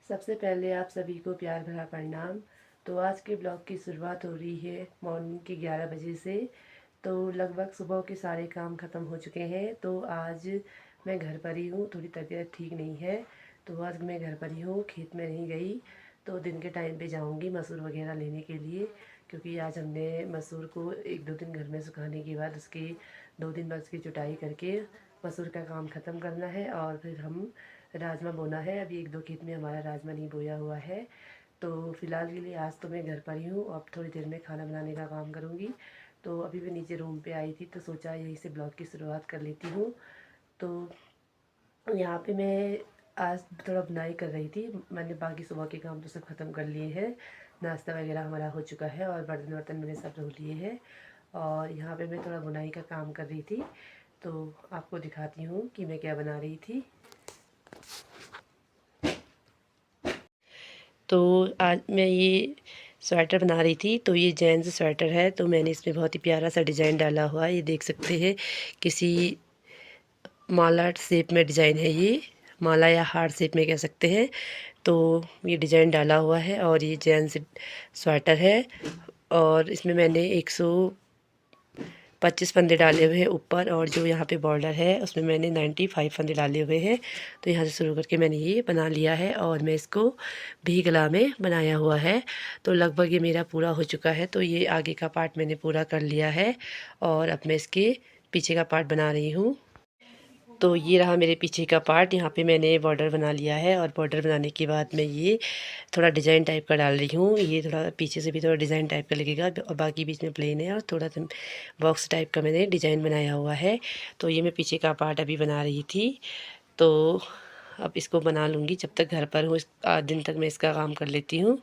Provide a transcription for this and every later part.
सबसे पहले आप सभी को प्यार भरा प्रणाम। तो आज के ब्लॉग की शुरुआत हो रही है मॉर्निंग के 11 बजे से। तो लगभग सुबह के सारे काम ख़त्म हो चुके हैं। तो आज मैं घर पर ही हूँ, थोड़ी तबीयत ठीक नहीं है तो आज मैं घर पर ही हूँ, खेत में नहीं गई। तो दिन के टाइम पे जाऊँगी मसूर वगैरह लेने के लिए, क्योंकि आज हमने मसूर को एक दो दिन घर में सुखाने के बाद उसके 2 दिन बाद उसकी जुताई करके मसूर का काम ख़त्म करना है और फिर हम राजमा बोना है। अभी एक दो खेत में हमारा राजमा नहीं बोया हुआ है। तो फ़िलहाल के लिए आज तो मैं घर पर ही हूँ, अब थोड़ी देर में खाना बनाने का काम करूँगी। तो अभी मैं नीचे रूम पे आई थी तो सोचा यहीं से ब्लॉग की शुरुआत कर लेती हूँ। तो यहाँ पे मैं आज थोड़ा बुनाई कर रही थी। मैंने बाकी सुबह के काम तो सब ख़त्म कर लिए हैं, नाश्ता वगैरह हमारा हो चुका है और बर्तन वर्तन मैंने सब धो लिए हैं। और यहाँ पे मैं थोड़ा बुनाई का काम कर रही थी, तो आपको दिखाती हूँ कि मैं क्या बना रही थी। तो आज मैं ये स्वेटर बना रही थी। तो ये जेंट्स स्वेटर है, तो मैंने इसमें बहुत ही प्यारा सा डिज़ाइन डाला हुआ है। ये देख सकते हैं, किसी माला शेप में डिज़ाइन है, ये माला या हार्ट शेप में कह सकते हैं। तो ये डिज़ाइन डाला हुआ है और ये जेंट्स स्वेटर है। और इसमें मैंने 125 फंदे डाले हुए हैं ऊपर, और जो यहाँ पे बॉर्डर है उसमें मैंने 95 फंदे डाले हुए हैं। तो यहाँ से शुरू करके मैंने ये बना लिया है और मैं इसको भी गला में बनाया हुआ है। तो लगभग ये मेरा पूरा हो चुका है। तो ये आगे का पार्ट मैंने पूरा कर लिया है और अब मैं इसके पीछे का पार्ट बना रही हूँ। तो ये रहा मेरे पीछे का पार्ट। यहाँ पे मैंने बॉर्डर बना लिया है और बॉर्डर बनाने के बाद मैं ये थोड़ा डिज़ाइन टाइप का डाल रही हूँ। ये थोड़ा पीछे से भी थोड़ा डिज़ाइन टाइप का लगेगा और बाकी बीच में प्लेन है और थोड़ा सा बॉक्स टाइप का मैंने डिज़ाइन बनाया हुआ है। तो ये मैं पीछे का पार्ट अभी बना रही थी। तो अब इसको बना लूँगी, जब तक घर पर हूँ आध दिन तक मैं इसका काम कर लेती हूँ।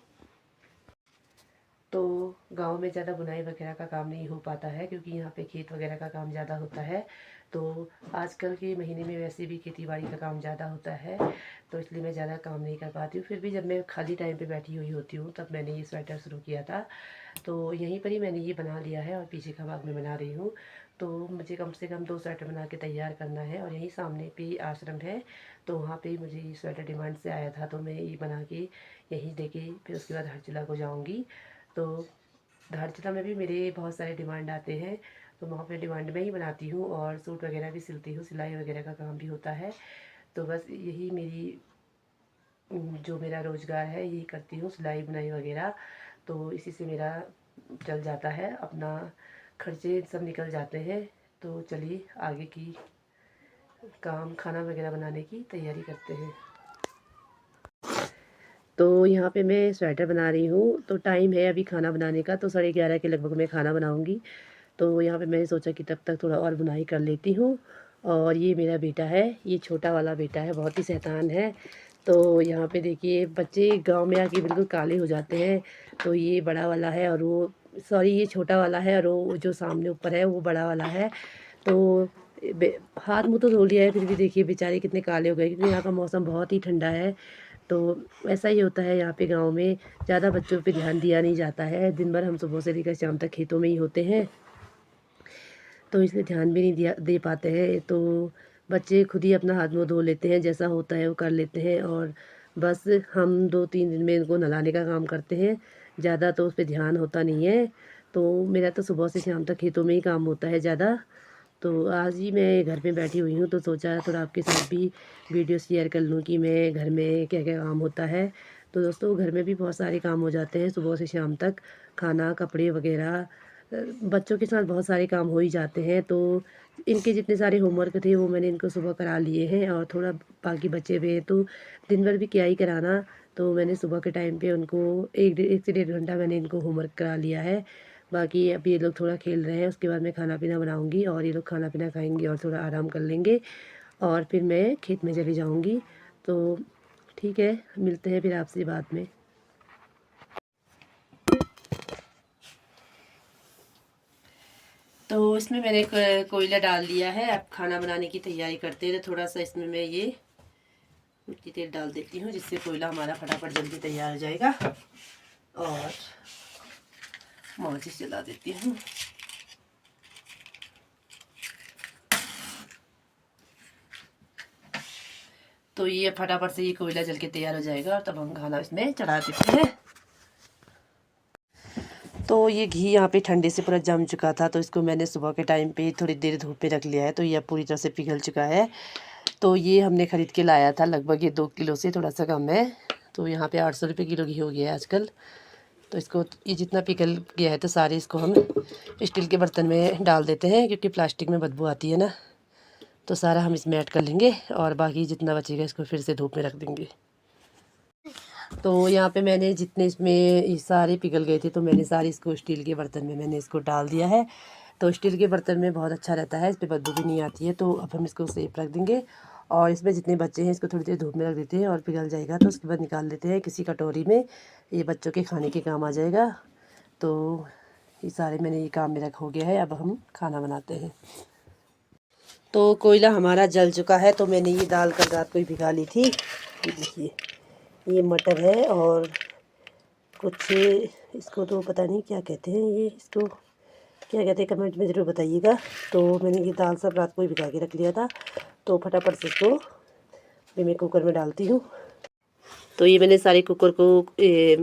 तो गांव में ज़्यादा बुनाई वगैरह का काम नहीं हो पाता है, क्योंकि यहाँ पे खेत वगैरह का काम ज़्यादा होता है। तो आजकल के महीने में वैसे भी खेती बाड़ी का काम ज़्यादा होता है, तो इसलिए मैं ज़्यादा काम नहीं कर पाती हूँ। फिर भी जब मैं खाली टाइम पे बैठी हुई होती हूँ तब मैंने ये स्वेटर शुरू किया था। तो यहीं पर ही मैंने ये बना लिया है और पीछे का भाग में बना रही हूँ। तो मुझे कम से कम 2 स्वेटर बना के तैयार करना है और यहीं सामने पे आश्रम है। तो वहाँ पे मुझे ये स्वेटर डिमांड से आया था, तो मैं ये बना के यहीं दे के फिर उसके बाद हरजिला को जाऊँगी। तो धारचूला में भी मेरे बहुत सारे डिमांड आते हैं, तो मैं अपने डिमांड में ही बनाती हूँ और सूट वगैरह भी सिलती हूँ, सिलाई वगैरह का काम भी होता है। तो बस यही मेरी जो मेरा रोज़गार है यही करती हूँ, सिलाई बुनाई वगैरह। तो इसी से मेरा चल जाता है, अपना खर्चे सब निकल जाते हैं। तो चलिए आगे की काम खाना वगैरह बनाने की तैयारी करते हैं। तो यहाँ पे मैं स्वेटर बना रही हूँ। तो टाइम है अभी खाना बनाने का, तो 11:30 के लगभग मैं खाना बनाऊँगी। तो यहाँ पे मैंने सोचा कि तब तक थोड़ा और बुनाई कर लेती हूँ। और ये मेरा बेटा है, ये छोटा वाला बेटा है, बहुत ही शैतान है। तो यहाँ पे देखिए बच्चे गांव में आके बिल्कुल काले हो जाते हैं। तो ये बड़ा वाला है और वो सॉरी ये छोटा वाला है और वो जो सामने ऊपर है वो बड़ा वाला है। तो हाथ मुँह तो धो लिया है, फिर भी देखिए बेचारे कितने काले हो गए, क्योंकि यहाँ का मौसम बहुत ही ठंडा है। तो ऐसा ही होता है यहाँ पे गाँव में, ज़्यादा बच्चों पे ध्यान दिया नहीं जाता है। दिन भर हम सुबह से लेकर शाम तक खेतों में ही होते हैं, तो इसलिए ध्यान भी नहीं दिया दे पाते हैं। तो बच्चे खुद ही अपना हाथ मुँह धो लेते हैं, जैसा होता है वो कर लेते हैं। और बस हम 2-3 दिन में इनको नहलाने का काम करते हैं, ज़्यादा तो उस पे ध्यान होता नहीं है। तो मेरा तो सुबह से शाम तक खेतों में ही काम होता है ज़्यादा। तो आज ही मैं घर में बैठी हुई हूँ तो सोचा थोड़ा आपके साथ भी वीडियो शेयर कर लूँ कि मैं घर में क्या क्या काम होता है। तो दोस्तों घर में भी बहुत सारे काम हो जाते हैं सुबह से शाम तक, खाना कपड़े वगैरह बच्चों के साथ बहुत सारे काम हो ही जाते हैं। तो इनके जितने सारे होमवर्क थे वो मैंने इनको सुबह करा लिए हैं और थोड़ा बाकी बचे हुए हैं। तो दिन भर भी क्या ही कराना, तो मैंने सुबह के टाइम पे उनको 1 से 1.5 घंटा मैंने इनको होमवर्क करा लिया है। बाकी अभी ये लोग थोड़ा खेल रहे हैं, उसके बाद मैं खाना पीना बनाऊँगी और ये लोग खाना पीना खाएँगे और थोड़ा आराम कर लेंगे और फिर मैं खेत में चली जाऊँगी। तो ठीक है, मिलते हैं फिर आपसे बाद में। तो इसमें मैंने कोयला डाल दिया है। अब खाना बनाने की तैयारी करते हैं। तो थोड़ा सा इसमें मैं ये मिट्टी तेल डाल देती हूँ, जिससे कोयला हमारा फटाफट जल्दी तैयार हो जाएगा। और माचिस जला देती हूँ। तो तो ये फटाफट से ये कोयला जल के तैयार हो जाएगा और तब हम खाना इसमें चढ़ा देते हैं। तो ये घी यहाँ पे ठंडे से पूरा जम चुका था, तो इसको मैंने सुबह के टाइम पे थोड़ी देर धूप पे रख लिया है, तो ये अब पूरी तरह से पिघल चुका है। तो ये हमने ख़रीद के लाया था, लगभग ये 2 किलो से थोड़ा सा कम है। तो यहाँ पे 800 रुपये किलो घी हो गया है आजकल। तो इसको ये जितना पिघल गया है तो सारे इसको हम स्टील के बर्तन में डाल देते हैं, क्योंकि प्लास्टिक में बदबू आती है ना। तो सारा हम इसमें ऐड कर लेंगे और बाकी जितना बचेगा इसको फिर से धूप में रख देंगे। तो यहाँ पे मैंने जितने इसमें ये सारे पिघल गए थे, तो मैंने सारे इसको स्टील के बर्तन में मैंने इसको डाल दिया है। तो स्टील के बर्तन में बहुत अच्छा रहता है, इस पर बदबू भी नहीं आती है। तो अब हम इसको सेफ रख देंगे और इसमें जितने बच्चे हैं इसको थोड़ी देर धूप में रख देते हैं और पिघल जाएगा तो उसके बाद निकाल लेते हैं किसी कटोरी में। ये बच्चों के खाने के काम आ जाएगा। तो ये सारे मैंने ये काम मेरा हो गया है, अब हम खाना बनाते हैं। तो कोयला हमारा जल चुका है, तो मैंने ये दाल कल रात को ही भिगा ली थी। ये देखिए, ये मटर है और कुछ इसको तो पता नहीं क्या कहते हैं, ये इसको क्या कहते हैं कमेंट में ज़रूर बताइएगा। तो मैंने ये दाल सब रात को ही भिगा के रख लिया था, तो फटाफट से इसको भी मैं कुकर में डालती हूँ। तो ये मैंने सारे कुकर को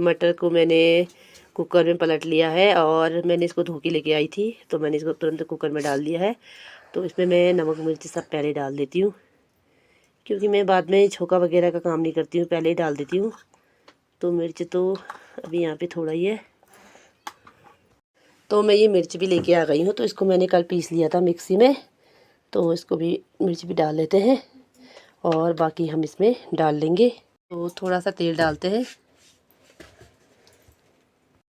मटर को मैंने कुकर में पलट लिया है और मैंने इसको धो के लेके आई थी, तो मैंने इसको तुरंत कुकर में डाल दिया है। तो इसमें मैं नमक मिर्ची सब पहले डाल देती हूँ, क्योंकि मैं बाद में छोका वगैरह का काम नहीं करती हूँ, पहले ही डाल देती हूँ। तो मिर्च तो अभी यहाँ पे थोड़ा ही है। तो मैं ये मिर्च भी लेके आ गई हूँ, तो इसको मैंने कल पीस लिया था मिक्सी में, तो इसको भी मिर्च भी डाल लेते हैं और बाकी हम इसमें डाल लेंगे। तो थोड़ा सा तेल डालते हैं,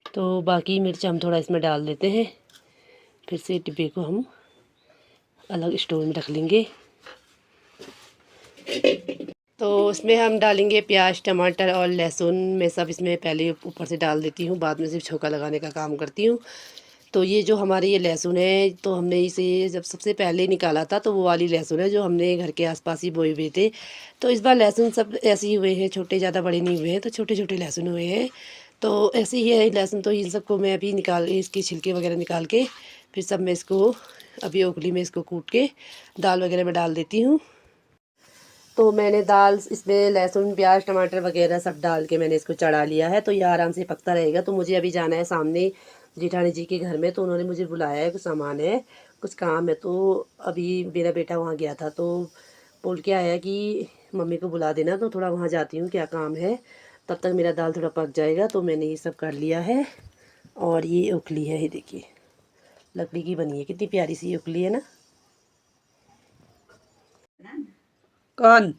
तो बाकी मिर्च हम थोड़ा इसमें डाल देते हैं। फिर से डिब्बे को हम अलग स्टोर में रख लेंगे। तो इसमें हम डालेंगे प्याज टमाटर और लहसुन। मैं सब इसमें पहले ऊपर से डाल देती हूँ, बाद में सिर्फ छोका लगाने का काम करती हूँ। तो ये जो हमारे ये लहसुन है, तो हमने इसे जब सबसे पहले निकाला था तो वो वाली लहसुन है जो हमने घर के आसपास ही बोए हुए थे। तो इस बार लहसुन सब ऐसे ही हुए हैं, छोटे ज़्यादा बड़े नहीं हुए हैं, तो छोटे छोटे लहसुन हुए हैं। तो ऐसे ही है लहसुन। तो इन सबको मैं अभी निकाल इसके छिलके वगैरह निकाल के फिर सब मैं इसको अभी ओखली में इसको कूट के दाल वगैरह में डाल देती हूँ। तो मैंने दाल इसमें लहसुन प्याज टमाटर वगैरह सब डाल के मैंने इसको चढ़ा लिया है, तो ये आराम से पकता रहेगा। तो मुझे अभी जाना है सामने जेठानी जी के घर में, तो उन्होंने मुझे बुलाया है, कुछ सामान है कुछ काम है। तो अभी मेरा बेटा वहाँ गया था, तो बोल के आया कि मम्मी को बुला देना, तो थोड़ा वहाँ जाती हूँ क्या काम है, तब तक मेरा दाल थोड़ा पक जाएगा। तो मैंने ये सब कर लिया है और ये उखली है, ये देखिए लकड़ी की बनी है, कितनी प्यारी सी उखली है ना। कौन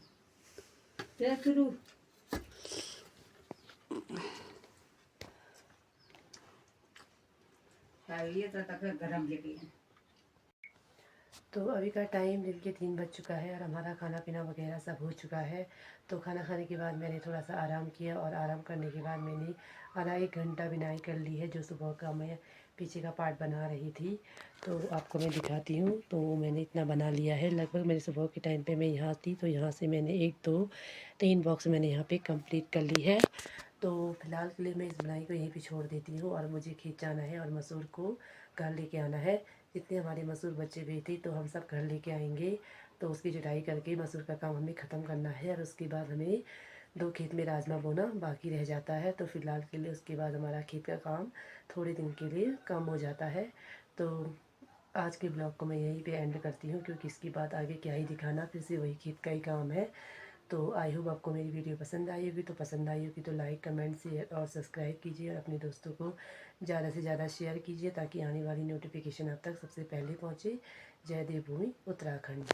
तो अभी का टाइम दिन के 3 बज चुका है और हमारा खाना पीना वगैरह सब हो चुका है। तो खाना खाने के बाद मैंने थोड़ा सा आराम किया और आराम करने के बाद मैंने आधा 1 घंटा बिनाई कर ली है, जो सुबह का मैं पीछे का पार्ट बना रही थी। तो आपको मैं दिखाती हूँ। तो मैंने इतना बना लिया है, लगभग मेरे सुबह के टाइम पे मैं यहाँ थी, तो यहाँ से मैंने 1 2 3 बॉक्स मैंने यहाँ पे कंप्लीट कर ली है। तो फ़िलहाल के लिए मैं इस बुनाई को यहीं पे छोड़ देती हूँ और मुझे खेत जाना है और मसूर को घर लेके आना है। जितने हमारे मसूर बचे हुए थे तो हम सब घर लेके आएंगे, तो उसकी जुताई करके मसूर का काम हमें ख़त्म करना है और उसके बाद हमें 2 खेत में राजमा बोना बाकी रह जाता है। तो फ़िलहाल के लिए उसके बाद हमारा खेत का काम थोड़े दिन के लिए कम हो जाता है। तो आज के ब्लॉग को मैं यहीं पे एंड करती हूँ, क्योंकि इसके बाद आगे क्या ही दिखाना, फिर से वही खेत का ही काम है। तो आई होप आपको मेरी वीडियो पसंद आई होगी। तो पसंद आई होगी तो लाइक कमेंट शेयर और सब्सक्राइब कीजिए और अपने दोस्तों को ज़्यादा से ज़्यादा शेयर कीजिए, ताकि आने वाली नोटिफिकेशन आप तक सबसे पहले पहुँचे। जय देवभूमि उत्तराखंड।